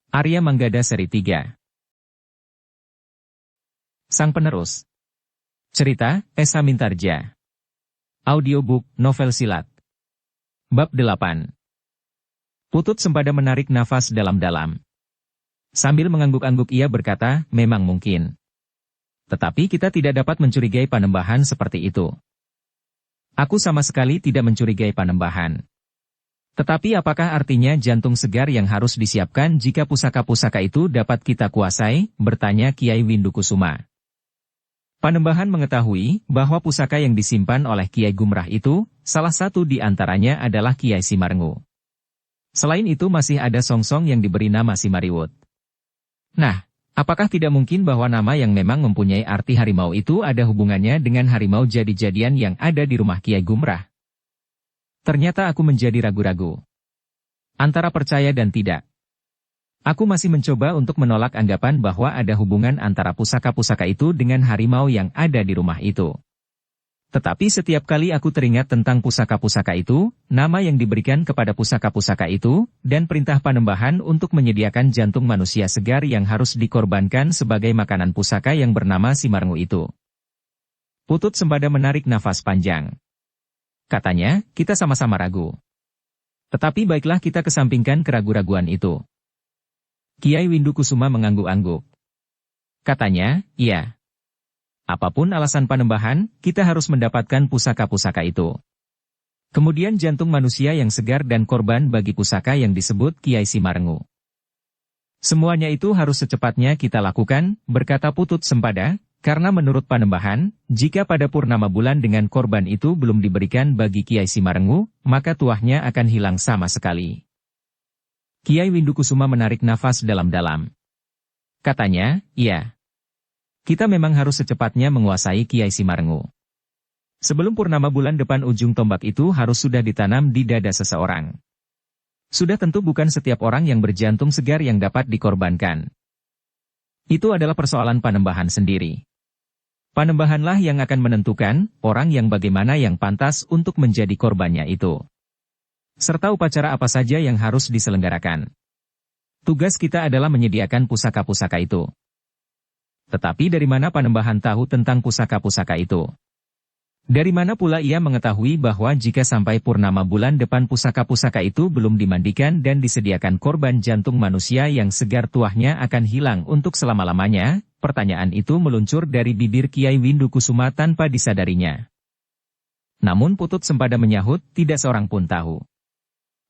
Arya Manggada Seri 3. Sang Penerus. Cerita, Esa Mintarja. Audiobook, novel silat. Bab 8. Putut Sempada menarik nafas dalam-dalam. Sambil mengangguk-angguk ia berkata, memang mungkin. Tetapi kita tidak dapat mencurigai Panembahan seperti itu. Aku sama sekali tidak mencurigai Panembahan. Tetapi apakah artinya jantung segar yang harus disiapkan jika pusaka-pusaka itu dapat kita kuasai? Bertanya Kiai Windukusuma. Panembahan mengetahui bahwa pusaka yang disimpan oleh Kiai Gumrah itu, salah satu di antaranya adalah Kiai Simarngu. Selain itu masih ada Songsong yang diberi nama Simariwut. Nah, apakah tidak mungkin bahwa nama yang memang mempunyai arti harimau itu ada hubungannya dengan harimau jadi-jadian yang ada di rumah Kiai Gumrah? Ternyata aku menjadi ragu-ragu. Antara percaya dan tidak. Aku masih mencoba untuk menolak anggapan bahwa ada hubungan antara pusaka-pusaka itu dengan harimau yang ada di rumah itu. Tetapi setiap kali aku teringat tentang pusaka-pusaka itu, nama yang diberikan kepada pusaka-pusaka itu, dan perintah Panembahan untuk menyediakan jantung manusia segar yang harus dikorbankan sebagai makanan pusaka yang bernama Simarngu itu. Putut Sempada menarik nafas panjang. Katanya, kita sama-sama ragu. Tetapi baiklah kita kesampingkan keraguan-raguan itu. Kiai Windukusuma mengangguk-angguk. Katanya, iya. Apapun alasan Panembahan, kita harus mendapatkan pusaka-pusaka itu. Kemudian jantung manusia yang segar dan korban bagi pusaka yang disebut Kiai Simarngu. Semuanya itu harus secepatnya kita lakukan, berkata Putut Sempada. Karena menurut Panembahan, jika pada purnama bulan dengan korban itu belum diberikan bagi Kiai Simarngu, maka tuahnya akan hilang sama sekali. Kiai Windukusuma menarik nafas dalam-dalam. Katanya, iya. Kita memang harus secepatnya menguasai Kiai Simarngu. Sebelum purnama bulan depan ujung tombak itu harus sudah ditanam di dada seseorang. Sudah tentu bukan setiap orang yang berjantung segar yang dapat dikorbankan. Itu adalah persoalan Panembahan sendiri. Panembahanlah yang akan menentukan orang yang bagaimana yang pantas untuk menjadi korbannya itu. Serta upacara apa saja yang harus diselenggarakan. Tugas kita adalah menyediakan pusaka-pusaka itu. Tetapi dari mana Panembahan tahu tentang pusaka-pusaka itu? Dari mana pula ia mengetahui bahwa jika sampai purnama bulan depan pusaka-pusaka itu belum dimandikan dan disediakan korban jantung manusia yang segar tuahnya akan hilang untuk selama-lamanya? Pertanyaan itu meluncur dari bibir Kiai Windukusuma tanpa disadarinya. Namun Putut Sempada menyahut, tidak seorang pun tahu.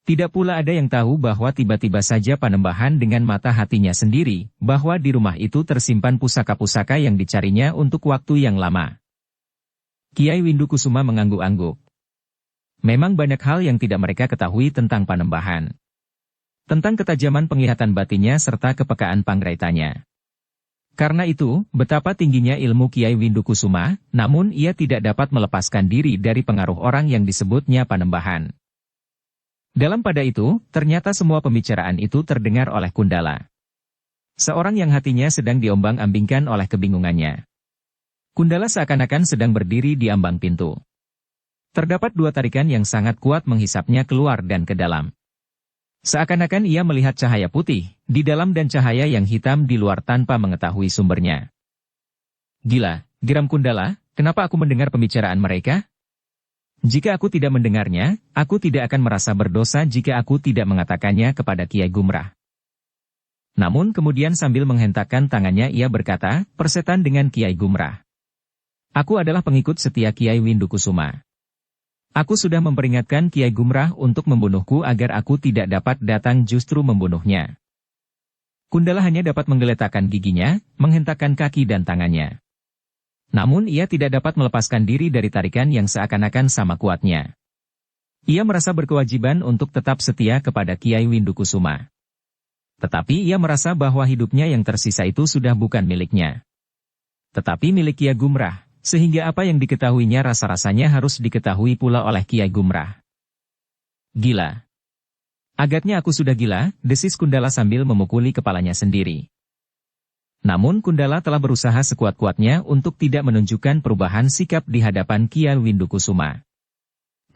Tidak pula ada yang tahu bahwa tiba-tiba saja Panembahan dengan mata hatinya sendiri, bahwa di rumah itu tersimpan pusaka-pusaka yang dicarinya untuk waktu yang lama. Kiai Windukusuma mengangguk-angguk. Memang banyak hal yang tidak mereka ketahui tentang Panembahan. Tentang ketajaman penglihatan batinnya serta kepekaan pangraitanya. Karena itu, betapa tingginya ilmu Kiai Windukusuma, namun ia tidak dapat melepaskan diri dari pengaruh orang yang disebutnya Panembahan. Dalam pada itu, ternyata semua pembicaraan itu terdengar oleh Kundala. Seorang yang hatinya sedang diombang-ambingkan oleh kebingungannya. Kundala seakan-akan sedang berdiri di ambang pintu. Terdapat dua tarikan yang sangat kuat menghisapnya keluar dan ke dalam. Seakan-akan ia melihat cahaya putih di dalam dan cahaya yang hitam di luar tanpa mengetahui sumbernya. Gila, geram Kundala, kenapa aku mendengar pembicaraan mereka? Jika aku tidak mendengarnya, aku tidak akan merasa berdosa jika aku tidak mengatakannya kepada Kiai Gumrah. Namun kemudian sambil menghentakkan tangannya ia berkata, persetan dengan Kiai Gumrah. Aku adalah pengikut setia Kiai Windukusuma. Aku sudah memperingatkan Kiai Gumrah untuk membunuhku agar aku tidak dapat datang justru membunuhnya. Kundala hanya dapat menggeletakkan giginya, menghentakkan kaki dan tangannya. Namun ia tidak dapat melepaskan diri dari tarikan yang seakan-akan sama kuatnya. Ia merasa berkewajiban untuk tetap setia kepada Kiai Windukusuma. Tetapi ia merasa bahwa hidupnya yang tersisa itu sudah bukan miliknya. Tetapi milik Kiai Gumrah. Sehingga apa yang diketahuinya rasa-rasanya harus diketahui pula oleh Kiai Gumrah. Gila. Agaknya aku sudah gila, desis Kundala sambil memukuli kepalanya sendiri. Namun Kundala telah berusaha sekuat-kuatnya untuk tidak menunjukkan perubahan sikap di hadapan Kiai Windukusuma.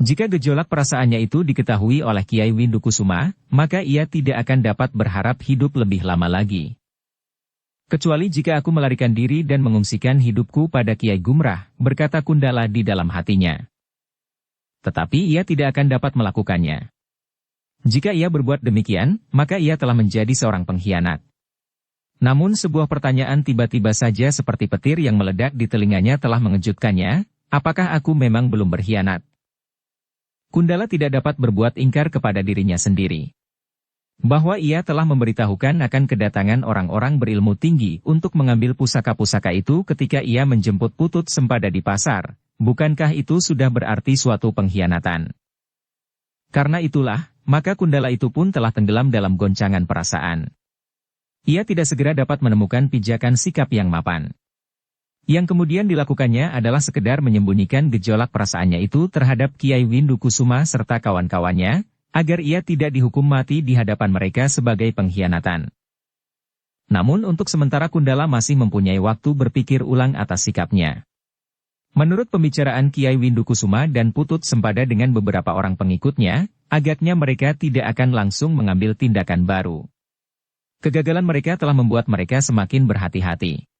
Jika gejolak perasaannya itu diketahui oleh Kiai Windukusuma, maka ia tidak akan dapat berharap hidup lebih lama lagi. Kecuali jika aku melarikan diri dan mengungsikan hidupku pada Kiai Gumrah, berkata Kundala di dalam hatinya. Tetapi ia tidak akan dapat melakukannya. Jika ia berbuat demikian, maka ia telah menjadi seorang pengkhianat. Namun sebuah pertanyaan tiba-tiba saja seperti petir yang meledak di telinganya telah mengejutkannya, apakah aku memang belum berkhianat? Kundala tidak dapat berbuat ingkar kepada dirinya sendiri. Bahwa ia telah memberitahukan akan kedatangan orang-orang berilmu tinggi untuk mengambil pusaka-pusaka itu ketika ia menjemput Putut Sempada di pasar, bukankah itu sudah berarti suatu pengkhianatan? Karena itulah, maka Kundala itu pun telah tenggelam dalam goncangan perasaan. Ia tidak segera dapat menemukan pijakan sikap yang mapan. Yang kemudian dilakukannya adalah sekedar menyembunyikan gejolak perasaannya itu terhadap Kiai Windukusuma serta kawan-kawannya, agar ia tidak dihukum mati di hadapan mereka sebagai pengkhianatan. Namun untuk sementara Kundala masih mempunyai waktu berpikir ulang atas sikapnya. Menurut pembicaraan Kiai Windukusuma dan Putut Sempada dengan beberapa orang pengikutnya, agaknya mereka tidak akan langsung mengambil tindakan baru. Kegagalan mereka telah membuat mereka semakin berhati-hati.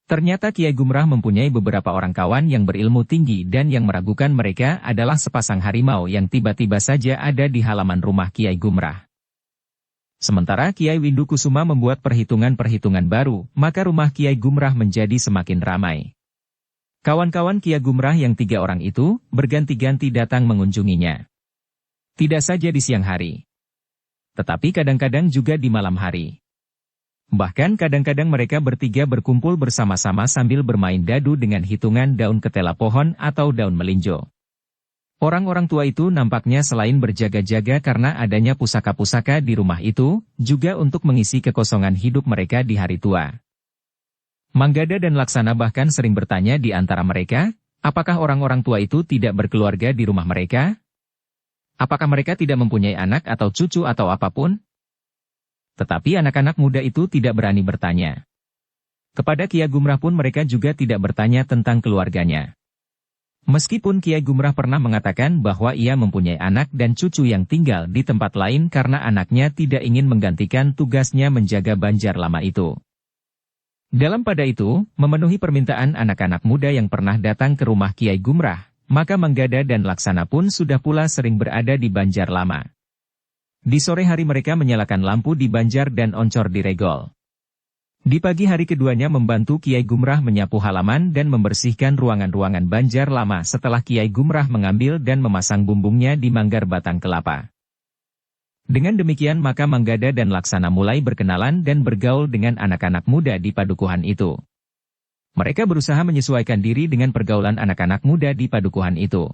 Ternyata Kiai Gumrah mempunyai beberapa orang kawan yang berilmu tinggi dan yang meragukan mereka adalah sepasang harimau yang tiba-tiba saja ada di halaman rumah Kiai Gumrah. Sementara Kiai Windukusuma membuat perhitungan-perhitungan baru, maka rumah Kiai Gumrah menjadi semakin ramai. Kawan-kawan Kiai Gumrah yang 3 orang itu berganti-ganti datang mengunjunginya. Tidak saja di siang hari, tetapi kadang-kadang juga di malam hari. Bahkan kadang-kadang mereka bertiga berkumpul bersama-sama sambil bermain dadu dengan hitungan daun ketela pohon atau daun melinjo. Orang-orang tua itu nampaknya selain berjaga-jaga karena adanya pusaka-pusaka di rumah itu, juga untuk mengisi kekosongan hidup mereka di hari tua. Manggada dan Laksana bahkan sering bertanya di antara mereka, apakah orang-orang tua itu tidak berkeluarga di rumah mereka? Apakah mereka tidak mempunyai anak atau cucu atau apapun? Tetapi anak-anak muda itu tidak berani bertanya. Kepada Kiai Gumrah pun mereka juga tidak bertanya tentang keluarganya. Meskipun Kiai Gumrah pernah mengatakan bahwa ia mempunyai anak dan cucu yang tinggal di tempat lain karena anaknya tidak ingin menggantikan tugasnya menjaga Banjar Lama itu. Dalam pada itu, memenuhi permintaan anak-anak muda yang pernah datang ke rumah Kiai Gumrah, maka Manggada dan Laksana pun sudah pula sering berada di Banjar Lama. Di sore hari mereka menyalakan lampu di Banjar dan Oncor di Regol. Di pagi hari keduanya membantu Kiai Gumrah menyapu halaman dan membersihkan ruangan-ruangan Banjar Lama setelah Kiai Gumrah mengambil dan memasang bumbungnya di manggar batang kelapa. Dengan demikian maka Manggada dan Laksana mulai berkenalan dan bergaul dengan anak-anak muda di padukuhan itu. Mereka berusaha menyesuaikan diri dengan pergaulan anak-anak muda di padukuhan itu.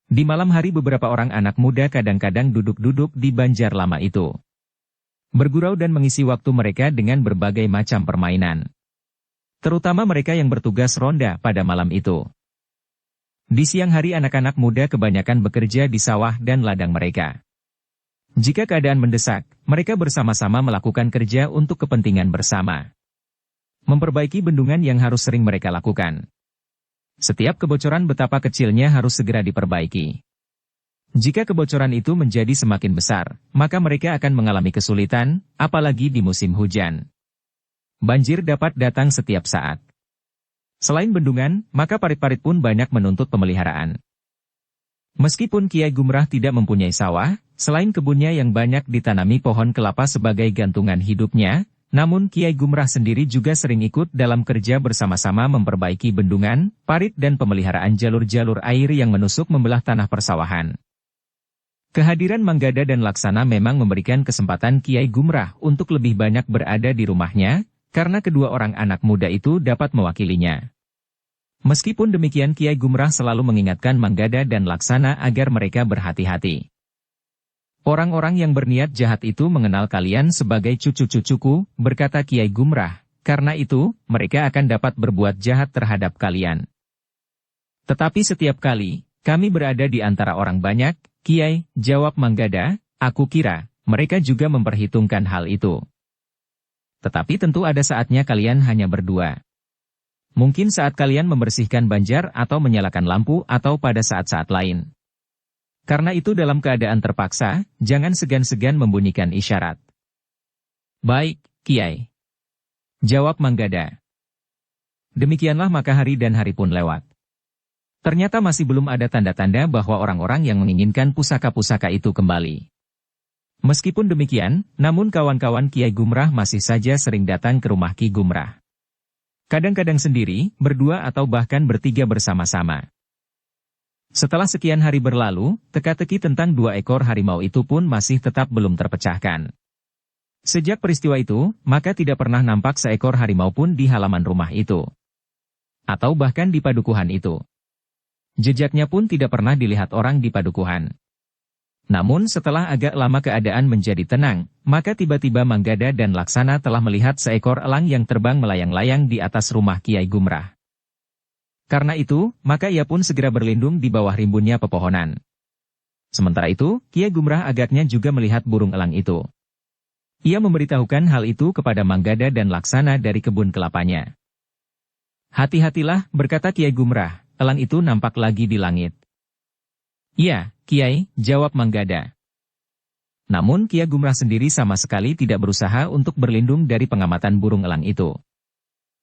Di malam hari beberapa orang anak muda kadang-kadang duduk-duduk di Banjar Lama itu, bergurau dan mengisi waktu mereka dengan berbagai macam permainan. Terutama mereka yang bertugas ronda pada malam itu. Di siang hari anak-anak muda kebanyakan bekerja di sawah dan ladang mereka. Jika keadaan mendesak, mereka bersama-sama melakukan kerja untuk kepentingan bersama. Memperbaiki bendungan yang harus sering mereka lakukan. Setiap kebocoran betapa kecilnya harus segera diperbaiki. Jika kebocoran itu menjadi semakin besar, maka mereka akan mengalami kesulitan, apalagi di musim hujan. Banjir dapat datang setiap saat. Selain bendungan, maka parit-parit pun banyak menuntut pemeliharaan. Meskipun Kiai Gumrah tidak mempunyai sawah, selain kebunnya yang banyak ditanami pohon kelapa sebagai gantungan hidupnya, namun Kiai Gumrah sendiri juga sering ikut dalam kerja bersama-sama memperbaiki bendungan, parit dan pemeliharaan jalur-jalur air yang menusuk membelah tanah persawahan. Kehadiran Manggada dan Laksana memang memberikan kesempatan Kiai Gumrah untuk lebih banyak berada di rumahnya, karena kedua orang anak muda itu dapat mewakilinya. Meskipun demikian Kiai Gumrah selalu mengingatkan Manggada dan Laksana agar mereka berhati-hati. Orang-orang yang berniat jahat itu mengenal kalian sebagai cucu-cucuku, berkata Kiai Gumrah, karena itu, mereka akan dapat berbuat jahat terhadap kalian. Tetapi setiap kali, kami berada di antara orang banyak, Kiai, jawab Manggada, aku kira, mereka juga memperhitungkan hal itu. Tetapi tentu ada saatnya kalian hanya berdua. Mungkin saat kalian membersihkan Banjar atau menyalakan lampu atau pada saat-saat lain. Karena itu dalam keadaan terpaksa, jangan segan-segan membunyikan isyarat. Baik, Kiai. Jawab Manggada. Demikianlah maka hari dan hari pun lewat. Ternyata masih belum ada tanda-tanda bahwa orang-orang yang menginginkan pusaka-pusaka itu kembali. Meskipun demikian, namun kawan-kawan Kiai Gumrah masih saja sering datang ke rumah Ki Gumrah. Kadang-kadang sendiri, berdua atau bahkan bertiga bersama-sama. Setelah sekian hari berlalu, teka-teki tentang 2 ekor harimau itu pun masih tetap belum terpecahkan. Sejak peristiwa itu, maka tidak pernah nampak seekor harimau pun di halaman rumah itu. Atau bahkan di padukuhan itu. Jejaknya pun tidak pernah dilihat orang di padukuhan. Namun setelah agak lama keadaan menjadi tenang, maka tiba-tiba Manggada dan Laksana telah melihat seekor elang yang terbang melayang-layang di atas rumah Kiai Gumrah. Karena itu, maka ia pun segera berlindung di bawah rimbunnya pepohonan. Sementara itu, Kiai Gumrah agaknya juga melihat burung elang itu. Ia memberitahukan hal itu kepada Manggada dan Laksana dari kebun kelapanya. Hati-hatilah, berkata Kiai Gumrah, elang itu nampak lagi di langit. Iya, Kiai, jawab Manggada. Namun Kiai Gumrah sendiri sama sekali tidak berusaha untuk berlindung dari pengamatan burung elang itu.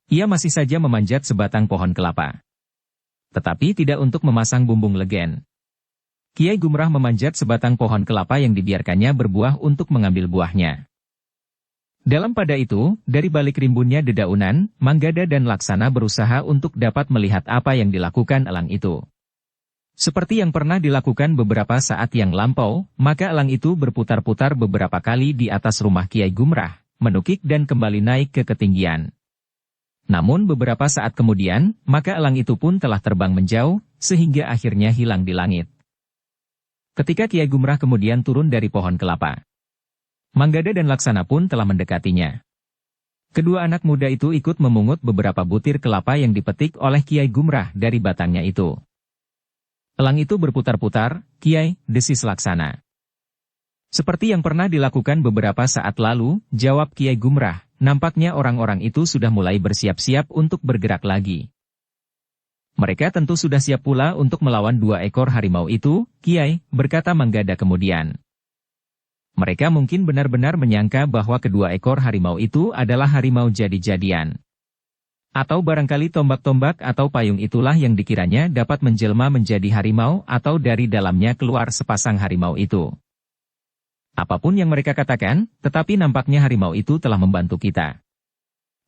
Ia masih saja memanjat sebatang pohon kelapa. Tetapi tidak untuk memasang bumbung legen. Kiai Gumrah memanjat sebatang pohon kelapa yang dibiarkannya berbuah untuk mengambil buahnya. Dalam pada itu, dari balik rimbunnya dedaunan, Manggada dan Laksana berusaha untuk dapat melihat apa yang dilakukan elang itu. Seperti yang pernah dilakukan beberapa saat yang lampau, maka elang itu berputar-putar beberapa kali di atas rumah Kiai Gumrah, menukik dan kembali naik ke ketinggian. Namun beberapa saat kemudian, maka elang itu pun telah terbang menjauh, sehingga akhirnya hilang di langit. Ketika Kiai Gumrah kemudian turun dari pohon kelapa, Manggada dan Laksana pun telah mendekatinya. Kedua anak muda itu ikut memungut beberapa butir kelapa yang dipetik oleh Kiai Gumrah dari batangnya itu. Elang itu berputar-putar, Kiai, desis Laksana. Seperti yang pernah dilakukan beberapa saat lalu, jawab Kiai Gumrah, nampaknya orang-orang itu sudah mulai bersiap-siap untuk bergerak lagi. Mereka tentu sudah siap pula untuk melawan 2 ekor harimau itu, Kiai, berkata Manggada kemudian. Mereka mungkin benar-benar menyangka bahwa kedua ekor harimau itu adalah harimau jadi-jadian. Atau barangkali tombak-tombak atau payung itulah yang dikiranya dapat menjelma menjadi harimau atau dari dalamnya keluar sepasang harimau itu. Apapun yang mereka katakan, tetapi nampaknya harimau itu telah membantu kita.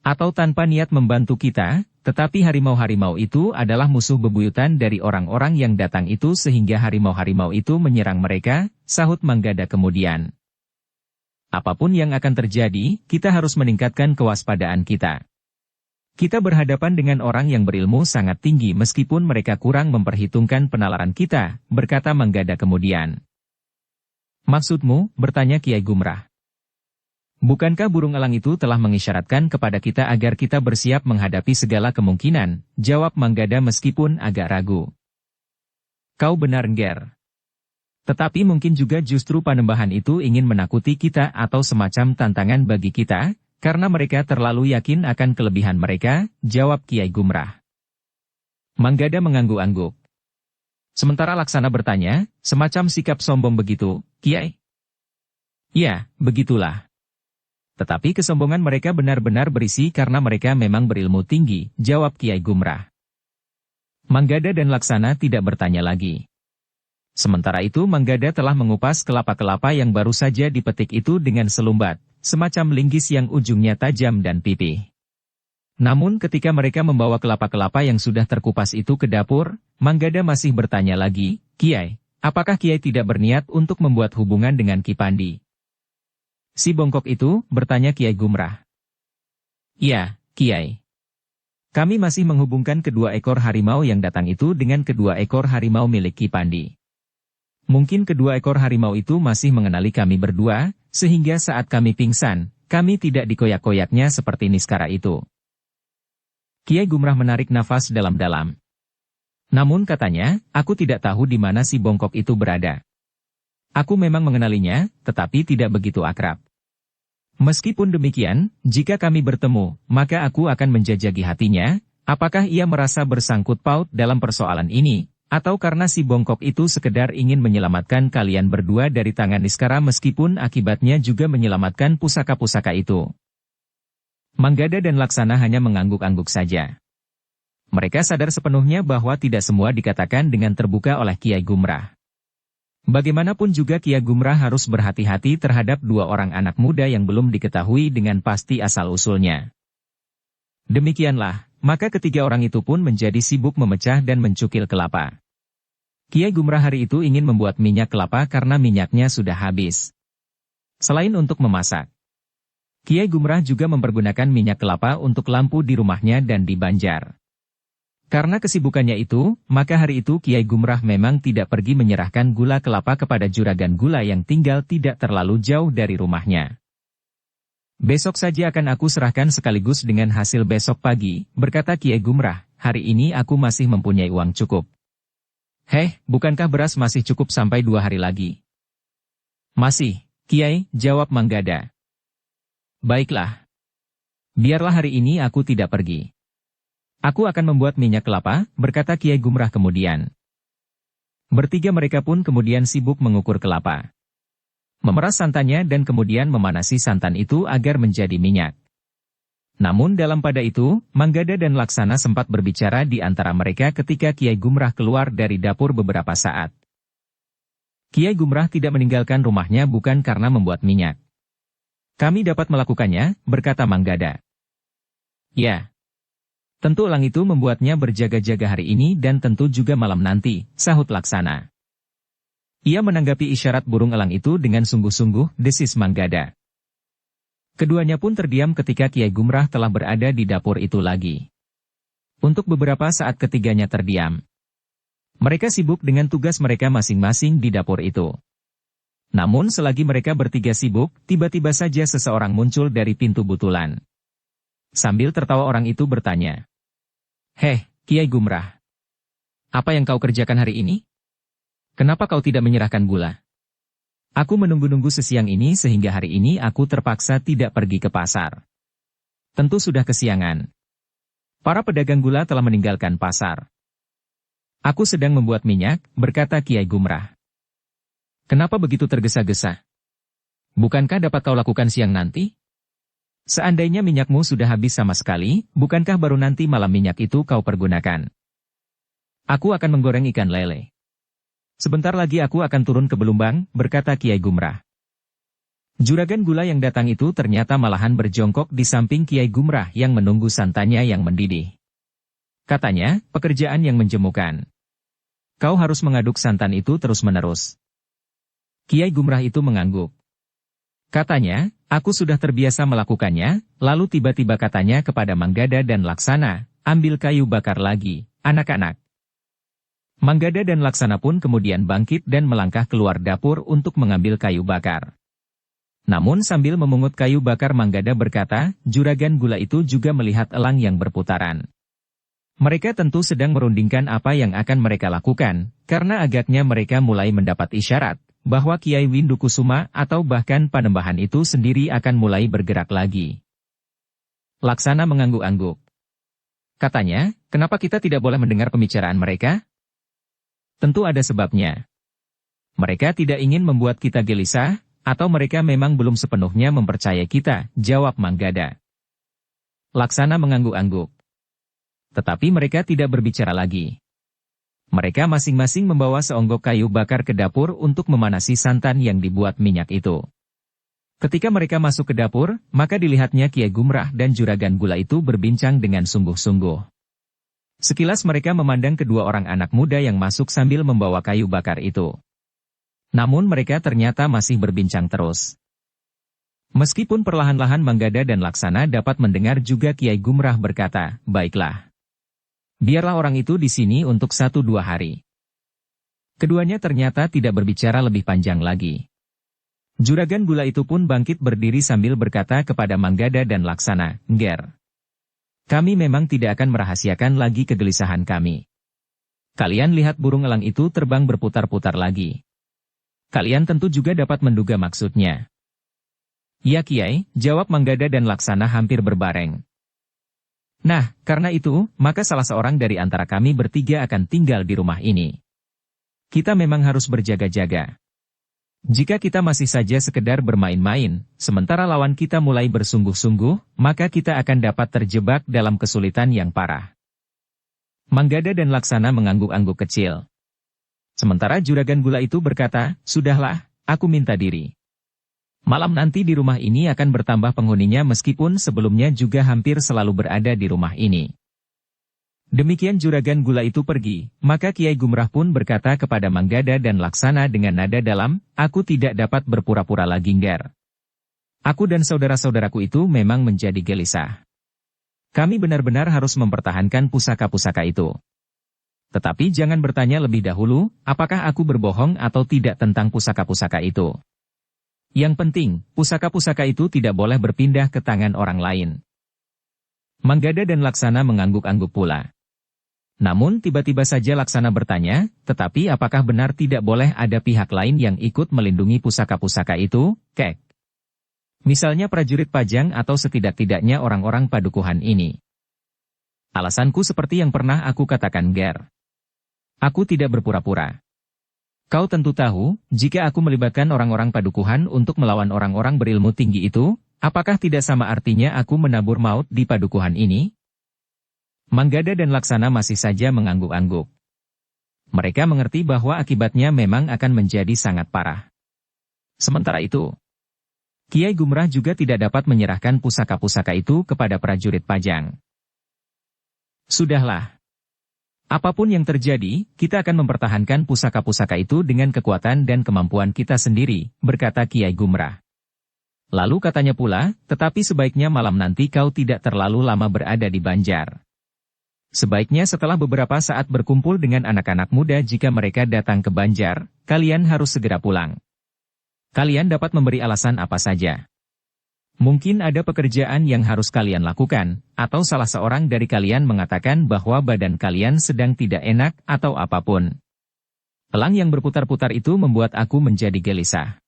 Atau tanpa niat membantu kita, tetapi harimau-harimau itu adalah musuh bebuyutan dari orang-orang yang datang itu sehingga harimau-harimau itu menyerang mereka, sahut Manggada kemudian. Apapun yang akan terjadi, kita harus meningkatkan kewaspadaan kita. Kita berhadapan dengan orang yang berilmu sangat tinggi meskipun mereka kurang memperhitungkan penalaran kita, berkata Manggada kemudian. Maksudmu, bertanya Kiai Gumrah. Bukankah burung elang itu telah mengisyaratkan kepada kita agar kita bersiap menghadapi segala kemungkinan, jawab Manggada meskipun agak ragu. Kau benar Ngger. Tetapi mungkin juga justru Panembahan itu ingin menakuti kita atau semacam tantangan bagi kita, karena mereka terlalu yakin akan kelebihan mereka, jawab Kiai Gumrah. Manggada mengangguk-angguk. Sementara Laksana bertanya, semacam sikap sombong begitu, Kiai? Ya, begitulah. Tetapi kesombongan mereka benar-benar berisi karena mereka memang berilmu tinggi, jawab Kiai Gumrah. Manggada dan Laksana tidak bertanya lagi. Sementara itu Manggada telah mengupas kelapa-kelapa yang baru saja dipetik itu dengan selumbat, semacam linggis yang ujungnya tajam dan pipih. Namun ketika mereka membawa kelapa-kelapa yang sudah terkupas itu ke dapur, Manggada masih bertanya lagi, Kiai, apakah Kiai tidak berniat untuk membuat hubungan dengan Ki Pandi? Si bongkok itu, bertanya Kiai Gumrah. Ya, Kiai. Kami masih menghubungkan kedua ekor harimau yang datang itu dengan kedua ekor harimau milik Ki Pandi. Mungkin kedua ekor harimau itu masih mengenali kami berdua, sehingga saat kami pingsan, kami tidak dikoyak-koyaknya seperti Niskara itu. Kiai Gumrah menarik nafas dalam-dalam. Namun katanya, aku tidak tahu di mana si bongkok itu berada. Aku memang mengenalinya, tetapi tidak begitu akrab. Meskipun demikian, jika kami bertemu, maka aku akan menjajaki hatinya, apakah ia merasa bersangkut paut dalam persoalan ini, Atau karena si bongkok itu sekedar ingin menyelamatkan kalian berdua dari tangan Niskara meskipun akibatnya juga menyelamatkan pusaka-pusaka itu? Manggada dan Laksana hanya mengangguk-angguk saja. Mereka sadar sepenuhnya bahwa tidak semua dikatakan dengan terbuka oleh Kiai Gumrah. Bagaimanapun juga Kiai Gumrah harus berhati-hati terhadap dua orang anak muda yang belum diketahui dengan pasti asal-usulnya. Demikianlah, maka ketiga orang itu pun menjadi sibuk memecah dan mencukil kelapa. Kiai Gumrah hari itu ingin membuat minyak kelapa karena minyaknya sudah habis. Selain untuk memasak, Kiai Gumrah juga mempergunakan minyak kelapa untuk lampu di rumahnya dan di Banjar. Karena kesibukannya itu, maka hari itu Kiai Gumrah memang tidak pergi menyerahkan gula kelapa kepada juragan gula yang tinggal tidak terlalu jauh dari rumahnya. Besok saja akan aku serahkan sekaligus dengan hasil besok pagi, berkata Kiai Gumrah, hari ini aku masih mempunyai uang cukup. Heh, bukankah beras masih cukup sampai 2 hari lagi? Masih, Kiai, jawab Manggada. Baiklah. Biarlah hari ini aku tidak pergi. Aku akan membuat minyak kelapa, berkata Kiai Gumrah kemudian. Bertiga mereka pun kemudian sibuk mengukur kelapa. Memeras santannya dan kemudian memanasi santan itu agar menjadi minyak. Namun dalam pada itu, Manggada dan Laksana sempat berbicara di antara mereka ketika Kiai Gumrah keluar dari dapur beberapa saat. Kiai Gumrah tidak meninggalkan rumahnya bukan karena membuat minyak. Kami dapat melakukannya, berkata Manggada. Ya. Tentu elang itu membuatnya berjaga-jaga hari ini dan tentu juga malam nanti, sahut Laksana. Ia menanggapi isyarat burung elang itu dengan sungguh-sungguh, desis Manggada. Keduanya pun terdiam ketika Kiai Gumrah telah berada di dapur itu lagi. Untuk beberapa saat ketiganya terdiam. Mereka sibuk dengan tugas mereka masing-masing di dapur itu. Namun selagi mereka bertiga sibuk, tiba-tiba saja seseorang muncul dari pintu butulan. Sambil tertawa orang itu bertanya. Heh, Kiai Gumrah. Apa yang kau kerjakan hari ini? Kenapa kau tidak menyerahkan gula? Aku menunggu-nunggu sesiang ini sehingga hari ini aku terpaksa tidak pergi ke pasar. Tentu sudah kesiangan. Para pedagang gula telah meninggalkan pasar. Aku sedang membuat minyak, berkata Kiai Gumrah. Kenapa begitu tergesa-gesa? Bukankah dapat kau lakukan siang nanti? Seandainya minyakmu sudah habis sama sekali, bukankah baru nanti malam minyak itu kau pergunakan? Aku akan menggoreng ikan lele. Sebentar lagi aku akan turun ke Belumbang, berkata Kiai Gumrah. Juragan gula yang datang itu ternyata malahan berjongkok di samping Kiai Gumrah yang menunggu santannya yang mendidih. Katanya, pekerjaan yang menjemukan. Kau harus mengaduk santan itu terus-menerus. Kiai Gumrah itu mengangguk. Katanya, aku sudah terbiasa melakukannya, lalu tiba-tiba katanya kepada Manggada dan Laksana, ambil kayu bakar lagi, anak-anak. Manggada dan Laksana pun kemudian bangkit dan melangkah keluar dapur untuk mengambil kayu bakar. Namun sambil memungut kayu bakar Manggada berkata, juragan gula itu juga melihat elang yang berputaran. Mereka tentu sedang merundingkan apa yang akan mereka lakukan, karena agaknya mereka mulai mendapat isyarat, bahwa Kiai Windukusuma atau bahkan Panembahan itu sendiri akan mulai bergerak lagi. Laksana mengangguk-angguk. Katanya, kenapa kita tidak boleh mendengar pembicaraan mereka? Tentu ada sebabnya. Mereka tidak ingin membuat kita gelisah, atau mereka memang belum sepenuhnya mempercayai kita, jawab Manggada. Laksana mengangguk-angguk. Tetapi mereka tidak berbicara lagi. Mereka masing-masing membawa seonggok kayu bakar ke dapur untuk memanasi santan yang dibuat minyak itu. Ketika mereka masuk ke dapur, maka dilihatnya Kiai Gumrah dan juragan gula itu berbincang dengan sungguh-sungguh. Sekilas mereka memandang kedua orang anak muda yang masuk sambil membawa kayu bakar itu. Namun mereka ternyata masih berbincang terus. Meskipun perlahan-lahan Manggada dan Laksana dapat mendengar juga Kiai Gumrah berkata, baiklah. Biarlah orang itu di sini untuk 1-2 hari. Keduanya ternyata tidak berbicara lebih panjang lagi. Juragan gula itu pun bangkit berdiri sambil berkata kepada Manggada dan Laksana, Nger. Kami memang tidak akan merahasiakan lagi kegelisahan kami. Kalian lihat burung elang itu terbang berputar-putar lagi. Kalian tentu juga dapat menduga maksudnya. Ya Kiai, jawab Manggada dan Laksana hampir berbareng. Nah, karena itu, maka salah seorang dari antara kami bertiga akan tinggal di rumah ini. kita memang harus berjaga-jaga. Jika kita masih saja sekedar bermain-main, sementara lawan kita mulai bersungguh-sungguh, maka kita akan dapat terjebak dalam kesulitan yang parah. Manggada dan Laksana mengangguk-angguk kecil. Sementara Juragan Gula itu berkata, "Sudahlah, aku minta diri. Malam nanti di rumah ini akan bertambah penghuninya meskipun sebelumnya juga hampir selalu berada di rumah ini." Demikian Juragan Gula itu pergi, maka Kiai Gumrah pun berkata kepada Manggada dan Laksana dengan nada dalam, "Aku tidak dapat berpura-pura lagi, Ngger. Aku dan saudara-saudaraku itu memang menjadi gelisah. Kami benar-benar harus mempertahankan pusaka-pusaka itu. Tetapi jangan bertanya lebih dahulu, apakah aku berbohong atau tidak tentang pusaka-pusaka itu. Yang penting, pusaka-pusaka itu tidak boleh berpindah ke tangan orang lain." Manggada dan Laksana mengangguk-angguk pula. Namun tiba-tiba saja Laksana bertanya, "Tetapi apakah benar tidak boleh ada pihak lain yang ikut melindungi pusaka-pusaka itu, Kek? Misalnya prajurit Pajang atau setidak-tidaknya orang-orang padukuhan ini?" "Alasanku seperti yang pernah aku katakan, Ger. Aku tidak berpura-pura. Kau tentu tahu, jika aku melibatkan orang-orang padukuhan untuk melawan orang-orang berilmu tinggi itu, apakah tidak sama artinya aku menabur maut di padukuhan ini?" Manggada dan Laksana masih saja mengangguk-angguk. Mereka mengerti bahwa akibatnya memang akan menjadi sangat parah. Sementara itu, Kiai Gumrah juga tidak dapat menyerahkan pusaka-pusaka itu kepada prajurit Pajang. "Sudahlah. Apapun yang terjadi, kita akan mempertahankan pusaka-pusaka itu dengan kekuatan dan kemampuan kita sendiri," berkata Kiai Gumrah. Lalu katanya pula, "Tetapi sebaiknya malam nanti kau tidak terlalu lama berada di Banjar. Sebaiknya setelah beberapa saat berkumpul dengan anak-anak muda jika mereka datang ke Banjar, kalian harus segera pulang. Kalian dapat memberi alasan apa saja. Mungkin ada pekerjaan yang harus kalian lakukan, atau salah seorang dari kalian mengatakan bahwa badan kalian sedang tidak enak atau apapun. Elang yang berputar-putar itu membuat aku menjadi gelisah.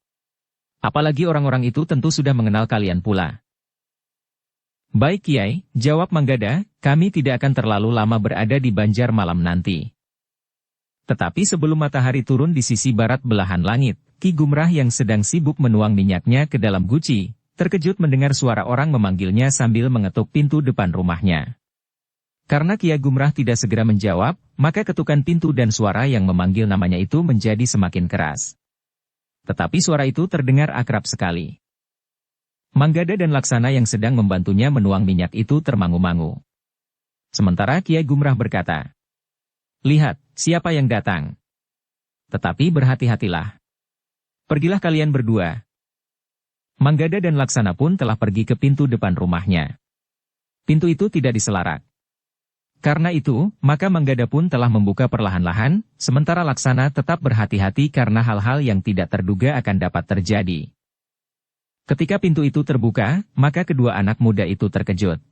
Apalagi orang-orang itu tentu sudah mengenal kalian pula." "Baik Kiai," jawab Manggada, "kami tidak akan terlalu lama berada di Banjar malam nanti." Tetapi sebelum matahari turun di sisi barat belahan langit, Ki Gumrah yang sedang sibuk menuang minyaknya ke dalam guci, terkejut mendengar suara orang memanggilnya sambil mengetuk pintu depan rumahnya. Karena Kiai Gumrah tidak segera menjawab, maka ketukan pintu dan suara yang memanggil namanya itu menjadi semakin keras. Tetapi suara itu terdengar akrab sekali. Manggada dan Laksana yang sedang membantunya menuang minyak itu termangu-mangu. Sementara Kiai Gumrah berkata, "Lihat, siapa yang datang. Tetapi berhati-hatilah. Pergilah kalian berdua." Manggada dan Laksana pun telah pergi ke pintu depan rumahnya. Pintu itu tidak diselarak. Karena itu, maka Manggada pun telah membuka perlahan-lahan, sementara Laksana tetap berhati-hati karena hal-hal yang tidak terduga akan dapat terjadi. Ketika pintu itu terbuka, maka kedua anak muda itu terkejut.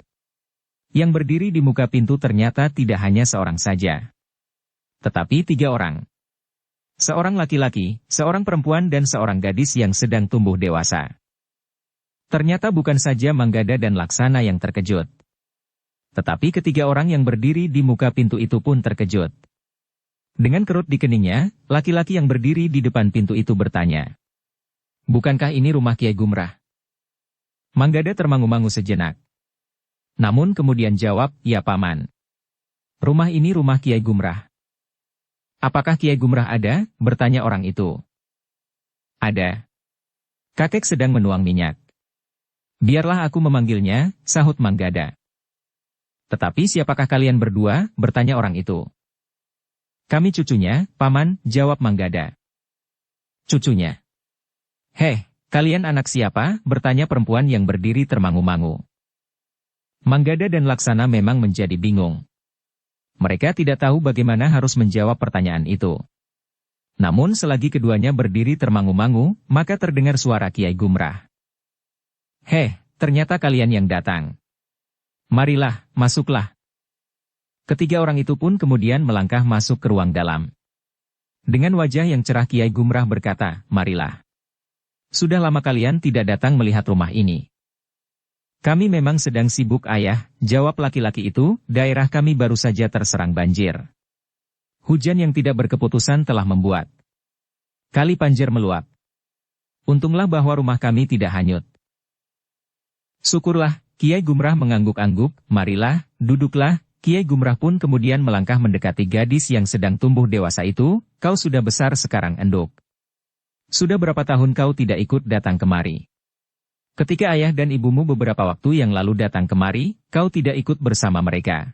Yang berdiri di muka pintu ternyata tidak hanya seorang saja, tetapi 3 orang. Seorang laki-laki, seorang perempuan dan seorang gadis yang sedang tumbuh dewasa. Ternyata bukan saja Manggada dan Laksana yang terkejut. Tetapi ketiga orang yang berdiri di muka pintu itu pun terkejut. Dengan kerut di keningnya, laki-laki yang berdiri di depan pintu itu bertanya, "Bukankah ini rumah Kiai Gumrah?" Manggada termangu-mangu sejenak. Namun kemudian jawab, "Ya Paman. Rumah ini rumah Kiai Gumrah." "Apakah Kiai Gumrah ada?" bertanya orang itu. "Ada. Kakek sedang menuang minyak." "Biarlah aku memanggilnya," sahut Manggada. "Tetapi siapakah kalian berdua?" bertanya orang itu. "Kami cucunya, Paman," jawab Manggada. "Cucunya? Heh, kalian anak siapa?" bertanya perempuan yang berdiri termangu-mangu. Manggada dan Laksana memang menjadi bingung. Mereka tidak tahu bagaimana harus menjawab pertanyaan itu. Namun selagi keduanya berdiri termangu-mangu, maka terdengar suara Kiai Gumrah. "Heh, ternyata kalian yang datang. Marilah, masuklah." Ketiga orang itu pun kemudian melangkah masuk ke ruang dalam. Dengan wajah yang cerah Kiai Gumrah berkata, "Marilah. Sudah lama kalian tidak datang melihat rumah ini." "Kami memang sedang sibuk Ayah," jawab laki-laki itu, "daerah kami baru saja terserang banjir. Hujan yang tidak berkeputusan telah membuat kali Panjer meluap. Untunglah bahwa rumah kami tidak hanyut. Syukurlah, Kiai Gumrah mengangguk-angguk, marilah, duduklah. Kiai Gumrah pun kemudian melangkah mendekati gadis yang sedang tumbuh dewasa itu, kau sudah besar sekarang enduk. Sudah berapa tahun kau tidak ikut datang kemari? Ketika ayah dan ibumu beberapa waktu yang lalu datang kemari, kau tidak ikut bersama mereka.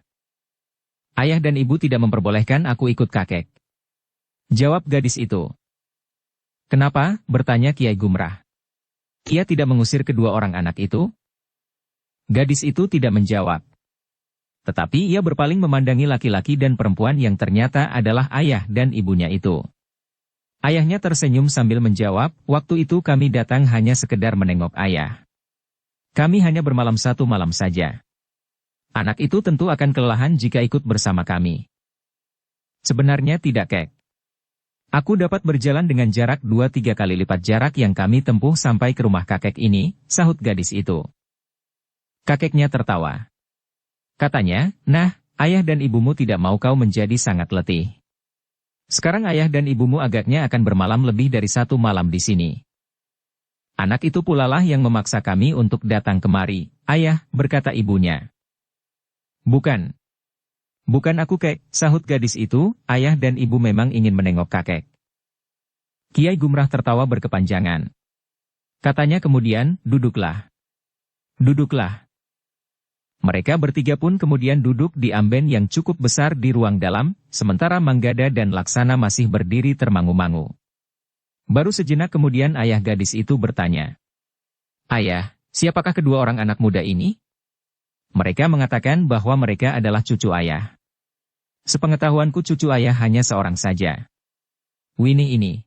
Ayah dan ibu tidak memperbolehkan aku ikut kakek. Jawab gadis itu. Kenapa? Bertanya Kiai Gumrah. Ia tidak mengusir kedua orang anak itu? Gadis itu tidak menjawab. Tetapi ia berpaling memandangi laki-laki dan perempuan yang ternyata adalah ayah dan ibunya itu. Ayahnya tersenyum sambil menjawab, waktu itu kami datang hanya sekedar menengok ayah. Kami hanya bermalam satu malam saja. Anak itu tentu akan kelelahan jika ikut bersama kami. Sebenarnya tidak, Kek. Aku dapat berjalan dengan jarak 2-3 kali lipat jarak yang kami tempuh sampai ke rumah kakek ini, sahut gadis itu. Kakeknya tertawa. Katanya, nah, ayah dan ibumu tidak mau kau menjadi sangat letih. Sekarang ayah dan ibumu agaknya akan bermalam lebih dari 1 malam di sini. Anak itu pula lah yang memaksa kami untuk datang kemari, ayah, berkata ibunya. Bukan. Bukan aku, Kek, sahut gadis itu, ayah dan ibu memang ingin menengok kakek. Kiai Gumrah tertawa berkepanjangan. Katanya kemudian, duduklah. Duduklah. Mereka bertiga pun kemudian duduk di amben yang cukup besar di ruang dalam, sementara Manggada dan Laksana masih berdiri termangu-mangu. Baru sejenak kemudian ayah gadis itu bertanya. Ayah, siapakah kedua orang anak muda ini? Mereka mengatakan bahwa mereka adalah cucu ayah. Sepengetahuanku cucu ayah hanya seorang saja. Winnie ini.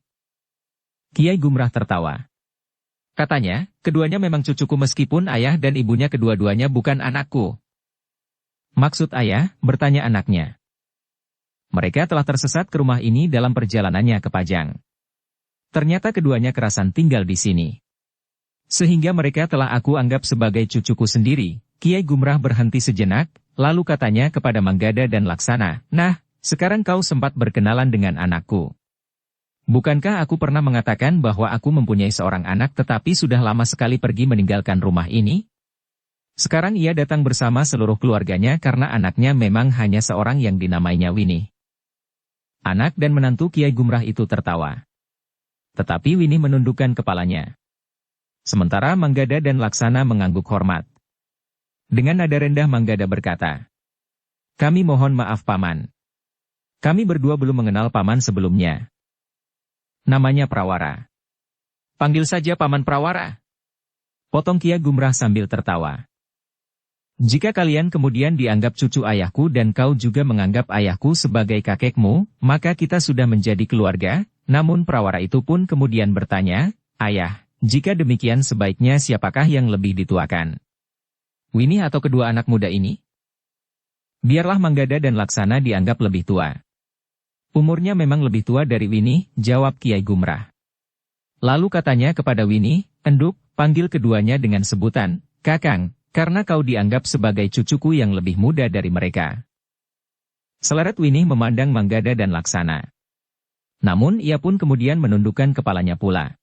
Kiai Gumrah tertawa. Katanya, keduanya memang cucuku meskipun ayah dan ibunya kedua-duanya bukan anakku. Maksud ayah, bertanya anaknya. Mereka telah tersesat ke rumah ini dalam perjalanannya ke Pajang. Ternyata keduanya kerasan tinggal di sini. Sehingga mereka telah aku anggap sebagai cucuku sendiri. Kiai Gumrah berhenti sejenak, lalu katanya kepada Manggada dan Laksana, nah, sekarang kau sempat berkenalan dengan anakku. Bukankah aku pernah mengatakan bahwa aku mempunyai seorang anak tetapi sudah lama sekali pergi meninggalkan rumah ini? Sekarang ia datang bersama seluruh keluarganya karena anaknya memang hanya seorang yang dinamainya Winnie. Anak dan menantu Kiai Gumrah itu tertawa. Tetapi Winnie menundukkan kepalanya. Sementara Manggada dan Laksana mengangguk hormat. Dengan nada rendah Manggada berkata, kami mohon maaf Paman. Kami berdua belum mengenal Paman sebelumnya. Namanya Prawara. Panggil saja Paman Prawara. Potong Kiai Gumrah sambil tertawa. Jika kalian kemudian dianggap cucu ayahku dan kau juga menganggap ayahku sebagai kakekmu, maka kita sudah menjadi keluarga. Namun Prawara itu pun kemudian bertanya, ayah, jika demikian sebaiknya siapakah yang lebih dituakan? Winnie atau kedua anak muda ini? Biarlah Manggada dan Laksana dianggap lebih tua. Umurnya memang lebih tua dari Winnie, jawab Kiai Gumrah. Lalu katanya kepada Winnie, enduk, panggil keduanya dengan sebutan, Kakang, karena kau dianggap sebagai cucuku yang lebih muda dari mereka. Seleret Winnie memandang Manggada dan Laksana. Namun ia pun kemudian menundukkan kepalanya pula.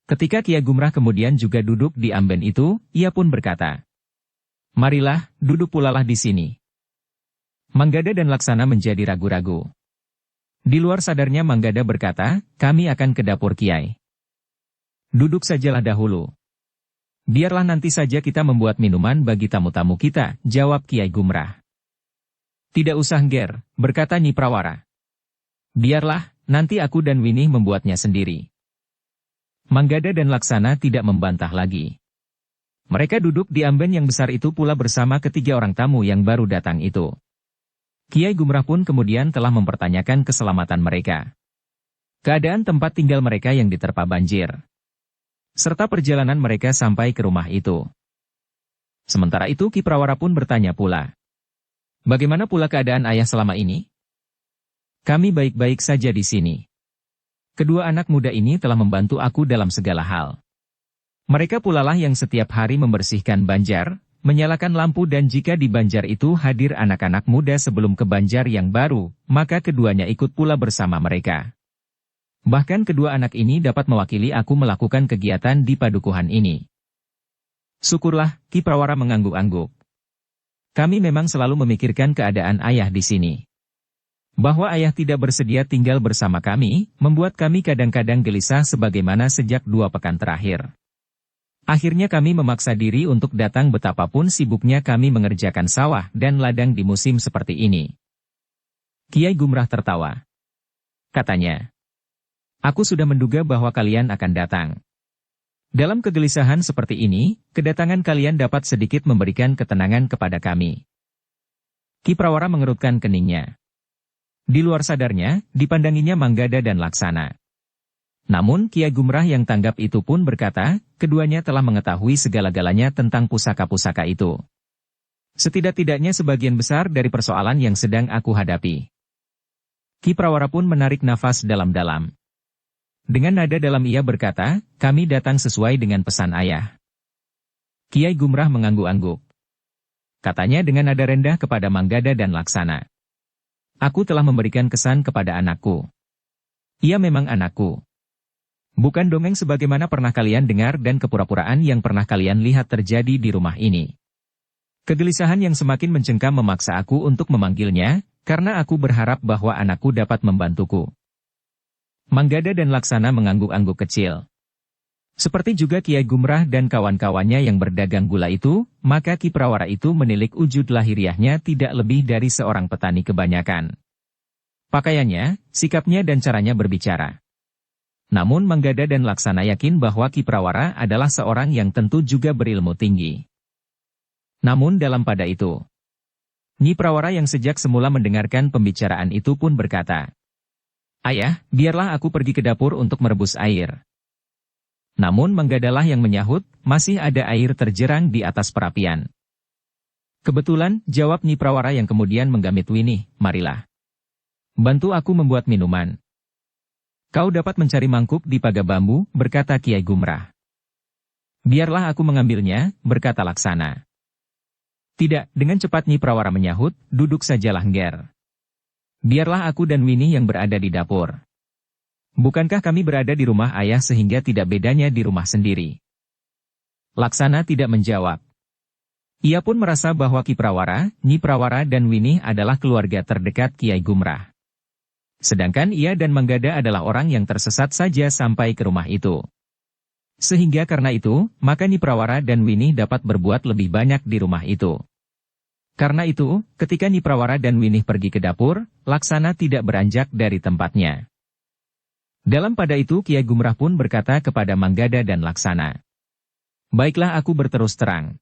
Ketika Kiai Gumrah kemudian juga duduk di amben itu, ia pun berkata, marilah, duduk pulalah di sini. Manggada dan Laksana menjadi ragu-ragu. Di luar sadarnya Manggada berkata, kami akan ke dapur Kiai. Duduk sajalah dahulu. Biarlah nanti saja kita membuat minuman bagi tamu-tamu kita, jawab Kiai Gumrah. Tidak usah Nger, berkata Nyi Prawara. Biarlah, nanti aku dan Winnie membuatnya sendiri. Manggada dan Laksana tidak membantah lagi. Mereka duduk di amben yang besar itu pula bersama ketiga orang tamu yang baru datang itu. Kiai Gumrah pun kemudian telah mempertanyakan keselamatan mereka. Keadaan tempat tinggal mereka yang diterpa banjir. Serta perjalanan mereka sampai ke rumah itu. Sementara itu Ki Prawara pun bertanya pula. Bagaimana pula keadaan ayah selama ini? Kami baik-baik saja di sini. Kedua anak muda ini telah membantu aku dalam segala hal. Mereka pula lah yang setiap hari membersihkan banjar, menyalakan lampu dan jika di Banjar itu hadir anak-anak muda sebelum ke Banjar yang baru, maka keduanya ikut pula bersama mereka. Bahkan kedua anak ini dapat mewakili aku melakukan kegiatan di padukuhan ini. Syukurlah, Ki Prawara mengangguk-angguk. Kami memang selalu memikirkan keadaan ayah di sini. Bahwa ayah tidak bersedia tinggal bersama kami, membuat kami kadang-kadang gelisah sebagaimana sejak 2 pekan terakhir. Akhirnya kami memaksa diri untuk datang betapapun sibuknya kami mengerjakan sawah dan ladang di musim seperti ini. Kiai Gumrah tertawa. Katanya, aku sudah menduga bahwa kalian akan datang. Dalam kegelisahan seperti ini, kedatangan kalian dapat sedikit memberikan ketenangan kepada kami. Ki Prawara mengerutkan keningnya. Di luar sadarnya, dipandanginya Manggada dan Laksana. Namun Kiai Gumrah yang tanggap itu pun berkata, keduanya telah mengetahui segala-galanya tentang pusaka-pusaka itu. Setidak-tidaknya sebagian besar dari persoalan yang sedang aku hadapi. Ki Prawara pun menarik nafas dalam-dalam. Dengan nada dalam ia berkata, kami datang sesuai dengan pesan ayah. Kiai Gumrah mengangguk-angguk. Katanya dengan nada rendah kepada Manggada dan Laksana. Aku telah memberikan kesan kepada anakku. Ia memang anakku. Bukan dongeng sebagaimana pernah kalian dengar dan kepura-puraan yang pernah kalian lihat terjadi di rumah ini. Kegelisahan yang semakin mencengkam memaksa aku untuk memanggilnya, karena aku berharap bahwa anakku dapat membantuku. Manggada dan Laksana mengangguk-angguk kecil. Seperti juga Kiai Gumrah dan kawan-kawannya yang berdagang gula itu, maka Ki Prawara itu menilik wujud lahiriahnya tidak lebih dari seorang petani kebanyakan. Pakaiannya, sikapnya dan caranya berbicara. Namun Manggada dan Laksana yakin bahwa Ki Prawara adalah seorang yang tentu juga berilmu tinggi. Namun dalam pada itu, Nyi Prawara yang sejak semula mendengarkan pembicaraan itu pun berkata, Ayah, biarlah aku pergi ke dapur untuk merebus air. Namun Manggadalah yang menyahut, masih ada air terjerang di atas perapian. Kebetulan, jawab Nyi Prawara yang kemudian menggamit Winih, marilah. Bantu aku membuat minuman. Kau dapat mencari mangkuk di paga bambu, berkata Kiai Gumrah. Biarlah aku mengambilnya, berkata Laksana. Tidak, dengan cepat Nyi Prawara menyahut, duduk sajalah Ngger. Biarlah aku dan Winih yang berada di dapur. Bukankah kami berada di rumah ayah sehingga tidak bedanya di rumah sendiri? Laksana tidak menjawab. Ia pun merasa bahwa Ki Prawara, Nyi Prawara dan Winih adalah keluarga terdekat Kiai Gumrah. Sedangkan ia dan Manggada adalah orang yang tersesat saja sampai ke rumah itu. Sehingga karena itu, maka Nyi Prawara dan Winih dapat berbuat lebih banyak di rumah itu. Karena itu, ketika Nyi Prawara dan Winih pergi ke dapur, Laksana tidak beranjak dari tempatnya. Dalam pada itu Kiai Gumrah pun berkata kepada Manggada dan Laksana. Baiklah aku berterus terang.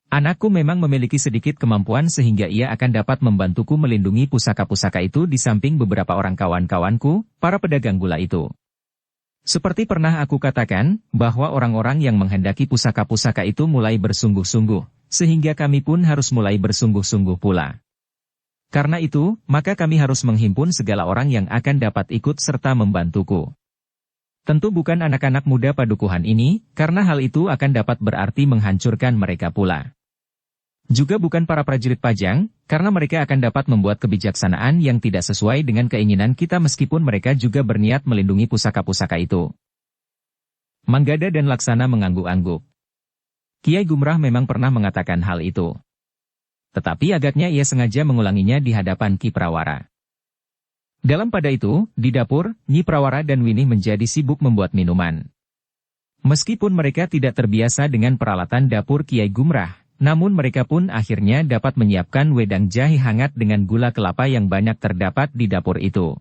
Anakku memang memiliki sedikit kemampuan sehingga ia akan dapat membantuku melindungi pusaka-pusaka itu di samping beberapa orang kawan-kawanku, para pedagang gula itu. Seperti pernah aku katakan, bahwa orang-orang yang menghendaki pusaka-pusaka itu mulai bersungguh-sungguh, sehingga kami pun harus mulai bersungguh-sungguh pula. Karena itu, maka kami harus menghimpun segala orang yang akan dapat ikut serta membantuku. Tentu bukan anak-anak muda padukuhan ini, karena hal itu akan dapat berarti menghancurkan mereka pula. Juga bukan para prajurit pajang, karena mereka akan dapat membuat kebijaksanaan yang tidak sesuai dengan keinginan kita meskipun mereka juga berniat melindungi pusaka-pusaka itu. Manggada dan Laksana mengangguk-angguk. Kiai Gumrah memang pernah mengatakan hal itu. Tetapi agaknya ia sengaja mengulanginya di hadapan Ki Prawara. Dalam pada itu, di dapur, Nyi Prawara dan Winih menjadi sibuk membuat minuman. Meskipun mereka tidak terbiasa dengan peralatan dapur Kiai Gumrah, namun mereka pun akhirnya dapat menyiapkan wedang jahe hangat dengan gula kelapa yang banyak terdapat di dapur itu.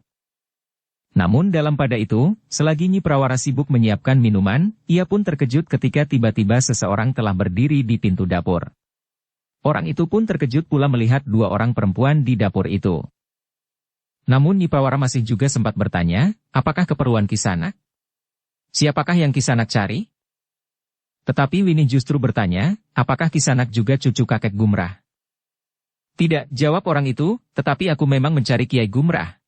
Namun dalam pada itu, selagi Nyi Prawara sibuk menyiapkan minuman, ia pun terkejut ketika tiba-tiba seseorang telah berdiri di pintu dapur. Orang itu pun terkejut pula melihat 2 orang perempuan di dapur itu. Namun Nyi Prawara masih juga sempat bertanya, apakah keperluan Kisanak? Siapakah yang Kisanak cari? Tetapi Winih justru bertanya, apakah Kisanak juga cucu kakek Gumrah? Tidak, jawab orang itu, tetapi aku memang mencari Kiai Gumrah.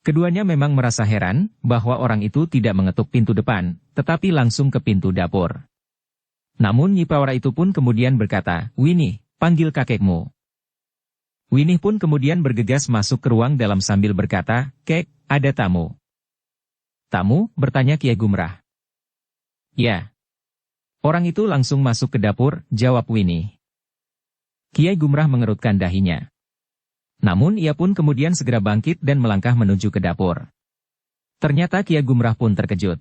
Keduanya memang merasa heran, bahwa orang itu tidak mengetuk pintu depan, tetapi langsung ke pintu dapur. Namun Nyi Pawara itu pun kemudian berkata, "Winih, panggil kakekmu." Winih pun kemudian bergegas masuk ke ruang dalam sambil berkata, "Kek, ada tamu." "Tamu?" bertanya Kiai Gumrah. "Ya." "Orang itu langsung masuk ke dapur," jawab Winih. Kiai Gumrah mengerutkan dahinya. Namun ia pun kemudian segera bangkit dan melangkah menuju ke dapur. Ternyata Kiai Gumrah pun terkejut.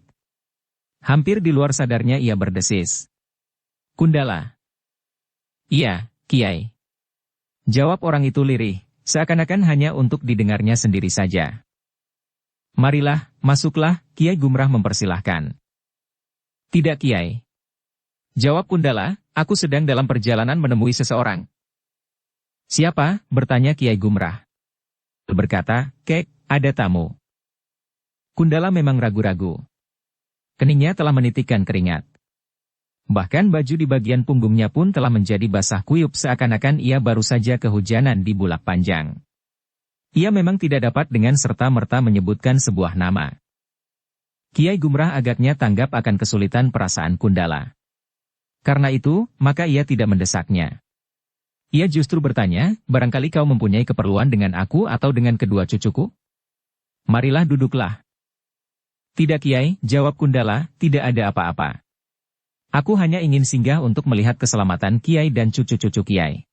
Hampir di luar sadarnya ia berdesis, "Kundala." "Iya, Kiai." Jawab orang itu lirih, seakan-akan hanya untuk didengarnya sendiri saja. "Marilah, masuklah," Kiai Gumrah mempersilahkan. "Tidak Kiai." Jawab Kundala, "Aku sedang dalam perjalanan menemui seseorang." "Siapa?" bertanya Kiai Gumrah. Berkata, "Kek, ada tamu." Kundala memang ragu-ragu. Keningnya telah menitikkan keringat. Bahkan baju di bagian punggungnya pun telah menjadi basah kuyup seakan-akan ia baru saja kehujanan di bulak panjang. Ia memang tidak dapat dengan serta-merta menyebutkan sebuah nama. Kiai Gumrah agaknya tanggap akan kesulitan perasaan Kundala. Karena itu, maka ia tidak mendesaknya. Ia justru bertanya, "Barangkali kau mempunyai keperluan dengan aku atau dengan kedua cucuku?" "Marilah duduklah." "Tidak Kiai," jawab Kundala, "tidak ada apa-apa. Aku hanya ingin singgah untuk melihat keselamatan Kiai dan cucu-cucu Kiai.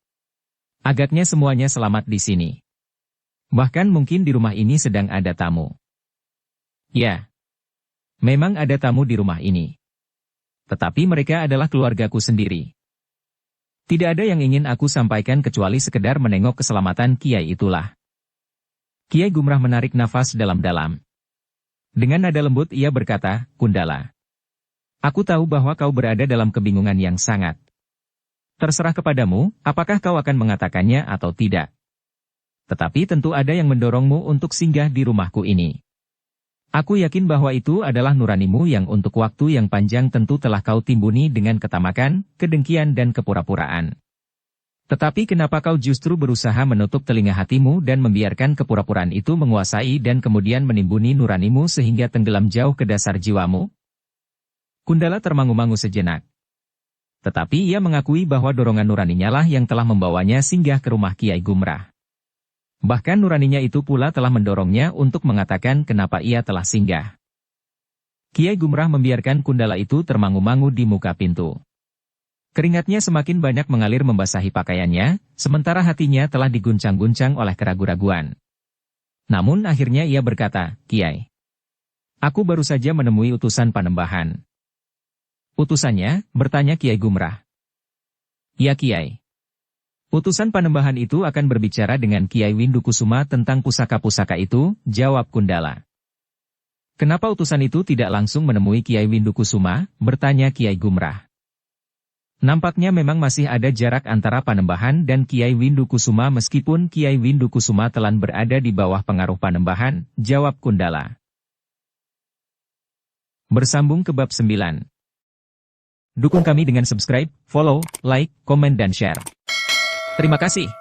Agaknya semuanya selamat di sini. Bahkan mungkin di rumah ini sedang ada tamu." "Ya, memang ada tamu di rumah ini. Tetapi mereka adalah keluargaku sendiri. Tidak ada yang ingin aku sampaikan kecuali sekedar menengok keselamatan Kiai itulah." Kiai Gumrah menarik nafas dalam-dalam. Dengan nada lembut ia berkata, "Kundala, aku tahu bahwa kau berada dalam kebingungan yang sangat. Terserah kepadamu, apakah kau akan mengatakannya atau tidak. Tetapi tentu ada yang mendorongmu untuk singgah di rumahku ini. Aku yakin bahwa itu adalah nuranimu yang untuk waktu yang panjang tentu telah kau timbuni dengan ketamakan, kedengkian dan kepura-puraan. Tetapi kenapa kau justru berusaha menutup telinga hatimu dan membiarkan kepura-puraan itu menguasai dan kemudian menimbuni nuranimu sehingga tenggelam jauh ke dasar jiwamu?" Kundala termangu-mangu sejenak. Tetapi ia mengakui bahwa dorongan nuraninya lah yang telah membawanya singgah ke rumah Kiai Gumrah. Bahkan nuraninya itu pula telah mendorongnya untuk mengatakan kenapa ia telah singgah. Kiai Gumrah membiarkan Kundala itu termangu-mangu di muka pintu. Keringatnya semakin banyak mengalir membasahi pakaiannya, sementara hatinya telah diguncang-guncang oleh keraguan-raguan. Namun akhirnya ia berkata, "Kiai, aku baru saja menemui utusan Panembahan." "Utusannya?" bertanya Kiai Gumrah. "Ya Kiai. Utusan Panembahan itu akan berbicara dengan Kiai Windukusuma tentang pusaka-pusaka itu," jawab Kundala. "Kenapa utusan itu tidak langsung menemui Kiai Windukusuma?" bertanya Kiai Gumrah. "Nampaknya memang masih ada jarak antara Panembahan dan Kiai Windukusuma meskipun Kiai Windukusuma telah berada di bawah pengaruh Panembahan," jawab Kundala. Bersambung ke bab 9. Dukung kami dengan subscribe, follow, like, komen dan share. Terima kasih.